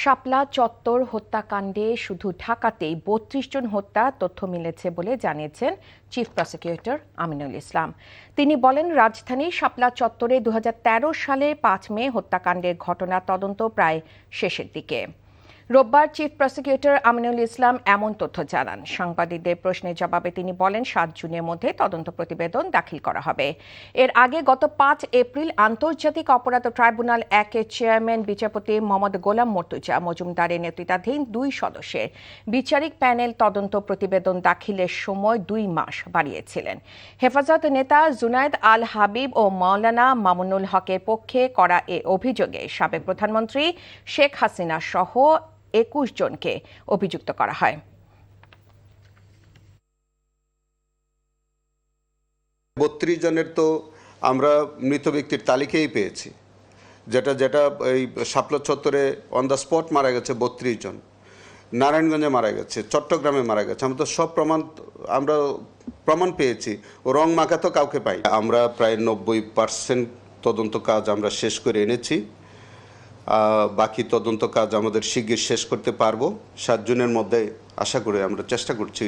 শাপলা চত্বর হত্যাকাণ্ডে শুধু ঢাকাতেই ৩২ জন হত্যার তথ্য মিলেছে বলে জানিয়েছেন চিফ প্রসিকিউটর আমিনুল ইসলাম। তিনি বলেন, রাজধানীর শাপলা চত্বরে ২০১৩ সালে ৫ মে হত্যাকাণ্ডের ঘটনা তদন্ত প্রায় শেষের দিকে। রোববার চিফ প্রসিকিউটর আমিনুল ইসলাম এমন তথ্য জানান। সাংবাদিকদের প্রশ্নের জবাবে তিনি বলেন, ৭ জুনের মধ্যে তদন্ত প্রতিবেদন দাখিল করা হবে। এর আগে গত ৫ এপ্রিল আন্তর্জাতিক অপরাধ ট্রাইব্যুনাল ১-এর চেয়ারম্যান বিচারপতি মোহাম্মদ গোলাম মর্তুজা মজুমদারের নেতৃত্বাধীন ২ সদস্যের বিচারিক প্যানেল তদন্ত প্রতিবেদন দাখিলের সময় ২ মাস বাড়িয়েছিলেন। হেফাজত নেতা জুনায়েদ আল হাবিব ও মাওলানা মামুনুল হকের পক্ষে করা এ অভিযোগে সাবেক প্রধানমন্ত্রী শেখ হাসিনা সহ ২১ জনকে অভিযুক্ত করা হয়। ৩২ জনের তো আমরা মৃত ব্যক্তির তালিকাই পেয়েছি, যেটা এই শাপলা চত্বরে অন দ্য স্পট মারা গেছে ৩২ জন, নারায়ণগঞ্জে মারা গেছে, চট্টগ্রামে মারা গেছে। আমরা প্রমাণ পেয়েছি, রং মাখা তো কাউকে পাই। আমরা প্রায় ৯০% তদন্ত কাজ আমরা শেষ করে এনেছি। বাকি তদন্ত কাজ আমাদের শিগগির শেষ করতে পারবো। ৭ জুনের মধ্যে আশা করে আমরা চেষ্টা করছি।